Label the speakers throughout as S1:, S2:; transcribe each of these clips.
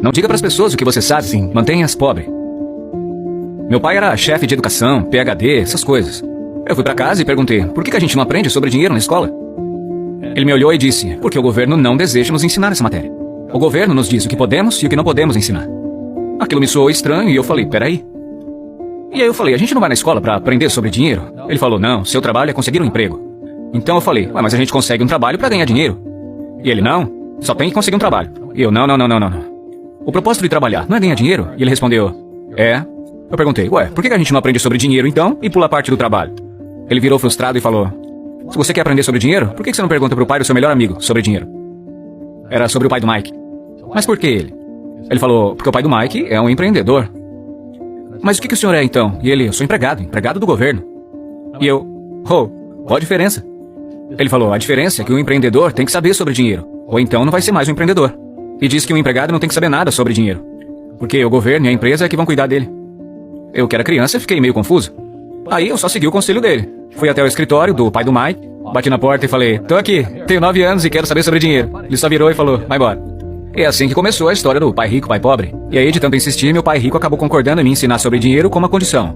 S1: Não diga pras pessoas o que você sabe.
S2: Sim.
S1: Mantenha-as pobre. Meu pai era chefe de educação, PhD, essas coisas. Eu fui pra casa e perguntei, por que a gente não aprende sobre dinheiro na escola? Ele me olhou e disse, porque o governo não deseja nos ensinar essa matéria. O governo nos diz o que podemos e o que não podemos ensinar. Aquilo me soou estranho e eu falei, peraí. E aí eu falei, a gente não vai na escola pra aprender sobre dinheiro? Ele falou, não, seu trabalho é conseguir um emprego. Então eu falei, ué, mas a gente consegue um trabalho pra ganhar dinheiro. E ele, não, só tem que conseguir um trabalho. E eu, não. O propósito de trabalhar não é ganhar dinheiro? E ele respondeu, é. Eu perguntei, ué, por que a gente não aprende sobre dinheiro então e pula a parte do trabalho? Ele virou frustrado e falou, se você quer aprender sobre dinheiro, por que você não pergunta pro pai do seu melhor amigo sobre dinheiro? Era sobre o pai do Mike. Mas por que ele? Ele falou, porque o pai do Mike é um empreendedor. Mas o que o senhor é então? E ele, eu sou empregado do governo. E eu, qual a diferença? Ele falou, a diferença é que o empreendedor tem que saber sobre dinheiro, ou então não vai ser mais um empreendedor. E diz que o empregado não tem que saber nada sobre dinheiro, porque o governo e a empresa é que vão cuidar dele. Eu, que era criança, fiquei meio confuso. Aí eu só segui o conselho dele. Fui até o escritório do pai do Mike, bati na porta e falei, tô aqui, tenho 9 anos e quero saber sobre dinheiro. Ele só virou e falou, vai embora. É assim que começou a história do pai rico, pai pobre. E aí, de tanto insistir, meu pai rico acabou concordando em me ensinar sobre dinheiro com uma condição.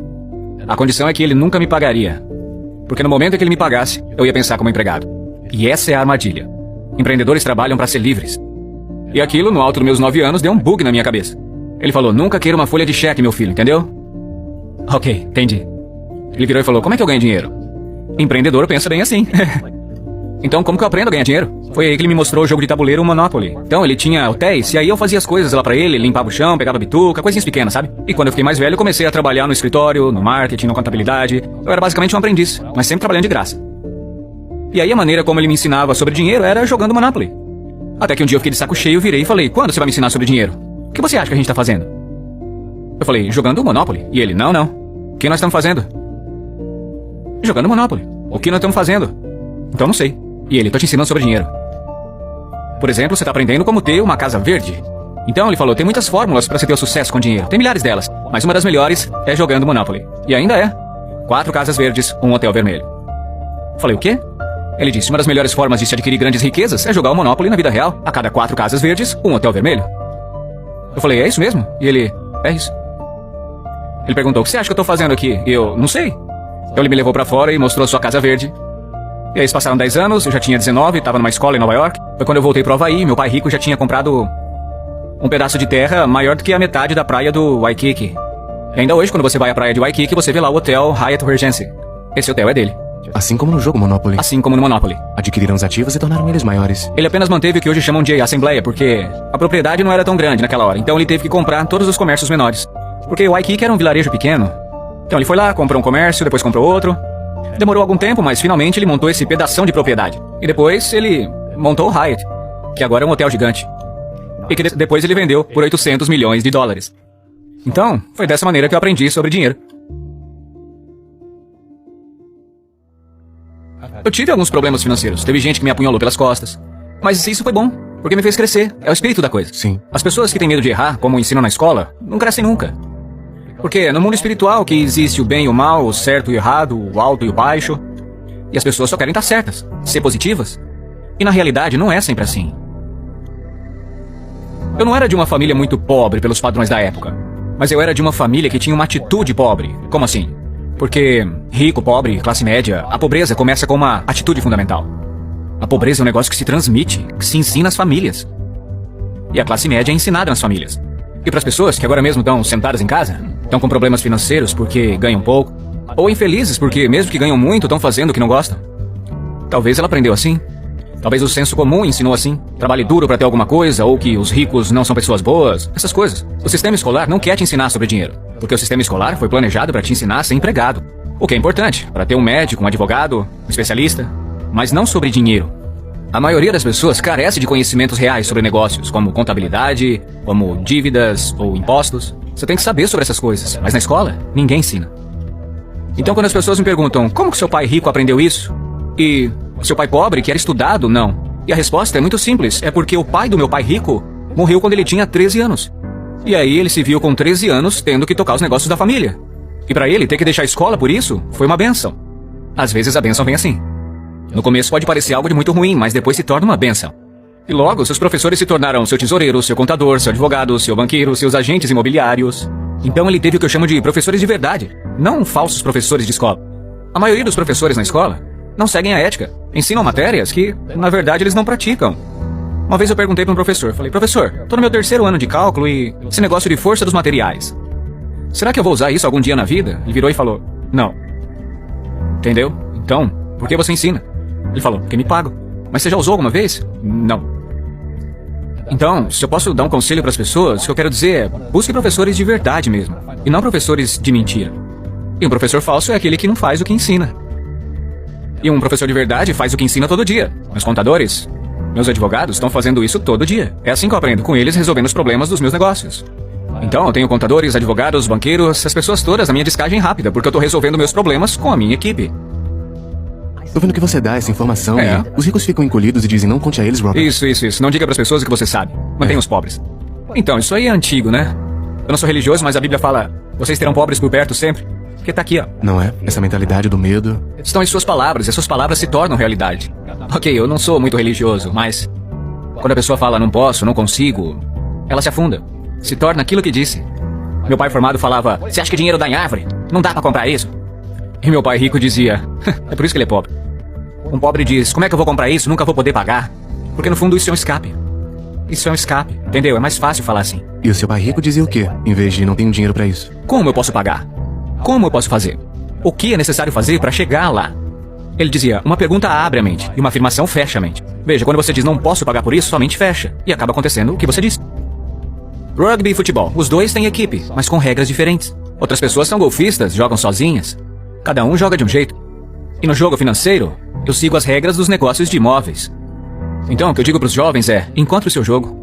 S1: A condição é que ele nunca me pagaria. Porque no momento em que ele me pagasse, eu ia pensar como empregado. E essa é a armadilha. Empreendedores trabalham para ser livres. E aquilo, no alto dos meus 9 anos, deu um bug na minha cabeça. Ele falou, nunca queira uma folha de cheque, meu filho, entendeu? Ok, entendi. Ele virou e falou, como é que eu ganho dinheiro? Empreendedor pensa bem assim. Então, como que eu aprendo a ganhar dinheiro? Foi aí que ele me mostrou o jogo de tabuleiro, o Monopoly. Então, ele tinha hotéis, e aí eu fazia as coisas lá pra ele, limpava o chão, pegava bituca, coisinhas pequenas, sabe? E quando eu fiquei mais velho, eu comecei a trabalhar no escritório, no marketing, na contabilidade. Eu era basicamente um aprendiz, mas sempre trabalhando de graça. E aí a maneira como ele me ensinava sobre dinheiro era jogando Monopoly. Até que um dia eu fiquei de saco cheio, virei e falei, quando você vai me ensinar sobre dinheiro? O que você acha que a gente tá fazendo? Eu falei, jogando Monopoly. E ele, não. O que nós estamos fazendo? Jogando Monopoly. O que nós estamos fazendo? Então não sei. E ele, tô te ensinando sobre dinheiro. Por exemplo, você tá aprendendo como ter uma casa verde. Então ele falou, tem muitas fórmulas para você ter o sucesso com dinheiro. Tem milhares delas, mas uma das melhores é jogando Monopoly. E ainda é. 4 casas verdes, um hotel vermelho. Falei, o quê? Ele disse, uma das melhores formas de se adquirir grandes riquezas é jogar o Monopoly na vida real. A cada 4 casas verdes, um hotel vermelho. Eu falei, é isso mesmo? E ele, é isso. Ele perguntou, o que você acha que eu tô fazendo aqui? E eu, não sei. Então ele me levou pra fora e mostrou sua casa verde. E aí passaram 10 anos, eu já tinha 19, tava numa escola em Nova York. Foi quando eu voltei pro Havaí, meu pai rico já tinha comprado um pedaço de terra maior do que a metade da praia do Waikiki. E ainda hoje, quando você vai à praia de Waikiki, você vê lá o hotel Hyatt Regency. Esse hotel é dele.
S2: Assim como no jogo Monopoly.
S1: Assim como no Monopoly.
S2: Adquiriram os ativos e tornaram eles maiores.
S1: Ele apenas manteve o que hoje chamam de assembleia, porque a propriedade não era tão grande naquela hora. Então ele teve que comprar todos os comércios menores. Porque Waikiki era um vilarejo pequeno. Então ele foi lá, comprou um comércio, depois comprou outro. Demorou algum tempo, mas finalmente ele montou esse pedação de propriedade. E depois ele montou o Hyatt, que agora é um hotel gigante. E que depois ele vendeu por 800 milhões de dólares. Então, foi dessa maneira que eu aprendi sobre dinheiro. Eu tive alguns problemas financeiros. Teve gente que me apunhalou pelas costas. Mas isso foi bom, porque me fez crescer. É o espírito da coisa.
S2: Sim.
S1: As pessoas que têm medo de errar, como ensinam na escola, não crescem nunca. Porque é no mundo espiritual que existe o bem e o mal, o certo e o errado, o alto e o baixo. E as pessoas só querem estar certas, ser positivas. E na realidade não é sempre assim. Eu não era de uma família muito pobre pelos padrões da época. Mas eu era de uma família que tinha uma atitude pobre. Como assim? Porque rico, pobre, classe média, a pobreza começa com uma atitude fundamental. A pobreza é um negócio que se transmite, que se ensina às famílias. E a classe média é ensinada nas famílias. E para as pessoas que agora mesmo estão sentadas em casa, estão com problemas financeiros porque ganham pouco, ou infelizes porque mesmo que ganham muito estão fazendo o que não gostam. Talvez ela aprendeu assim. Talvez o senso comum ensinou assim. Trabalhe duro para ter alguma coisa, ou que os ricos não são pessoas boas. Essas coisas. O sistema escolar não quer te ensinar sobre dinheiro, porque o sistema escolar foi planejado para te ensinar a ser empregado. O que é importante, para ter um médico, um advogado, um especialista, mas não sobre dinheiro. A maioria das pessoas carece de conhecimentos reais sobre negócios, como contabilidade, como dívidas ou impostos. Você tem que saber sobre essas coisas, mas na escola, ninguém ensina. Então quando as pessoas me perguntam, como que seu pai rico aprendeu isso? E seu pai pobre, que era estudado, não? E a resposta é muito simples, é porque o pai do meu pai rico morreu quando ele tinha 13 anos. E aí ele se viu com 13 anos tendo que tocar os negócios da família. E pra ele ter que deixar a escola por isso, foi uma bênção. Às vezes a bênção vem assim. No começo pode parecer algo de muito ruim, mas depois se torna uma bênção. E logo, seus professores se tornaram seu tesoureiro, seu contador, seu advogado, seu banqueiro, seus agentes imobiliários. Então ele teve o que eu chamo de professores de verdade, não falsos professores de escola. A maioria dos professores na escola não seguem a ética, ensinam matérias que, na verdade, eles não praticam. Uma vez eu perguntei para um professor, falei, professor, tô no meu 3º ano de cálculo e esse negócio de força dos materiais. Será que eu vou usar isso algum dia na vida? Ele virou e falou, não. Entendeu? Então, por que você ensina? Ele falou, porque me pagam. Mas você já usou alguma vez? Não. Então, se eu posso dar um conselho para as pessoas, o que eu quero dizer é, busque professores de verdade mesmo, e não professores de mentira. E um professor falso é aquele que não faz o que ensina. E um professor de verdade faz o que ensina todo dia. Meus contadores, meus advogados estão fazendo isso todo dia. É assim que eu aprendo com eles resolvendo os problemas dos meus negócios. Então, eu tenho contadores, advogados, banqueiros, as pessoas todas na minha descagem rápida, porque eu tô resolvendo meus problemas com a minha equipe.
S2: Tô vendo que você dá essa informação
S1: É.
S2: e os ricos ficam encolhidos e dizem não conte a eles, Robert.
S1: Isso. Não diga pras pessoas o que você sabe. Mantenha os pobres. Então, isso aí é antigo, né? Eu não sou religioso, mas a Bíblia fala, vocês terão pobres por perto sempre. Porque tá aqui, ó.
S2: Não é? Essa mentalidade do medo.
S1: Estão em suas palavras, e as suas palavras se tornam realidade. Ok, eu não sou muito religioso, mas quando a pessoa fala não posso, não consigo, ela se afunda. Se torna aquilo que disse. Meu pai formado falava, você acha que dinheiro dá em árvore? Não dá pra comprar isso. E meu pai rico dizia, é por isso que ele é pobre. Um pobre diz, como é que eu vou comprar isso? Nunca vou poder pagar. Porque no fundo isso é um escape. Isso é um escape, entendeu? É mais fácil falar assim.
S2: E o seu pai rico dizia o quê? Em vez de não tenho dinheiro pra isso.
S1: Como eu posso pagar? Como eu posso fazer? O que é necessário fazer para chegar lá? Ele dizia, uma pergunta abre a mente e uma afirmação fecha a mente. Veja, quando você diz não posso pagar por isso, sua mente fecha. E acaba acontecendo o que você disse. Rugby e futebol. Os dois têm equipe, mas com regras diferentes. Outras pessoas são golfistas, jogam sozinhas. Cada um joga de um jeito. E no jogo financeiro, eu sigo as regras dos negócios de imóveis. Então, o que eu digo para os jovens é, encontre o seu jogo.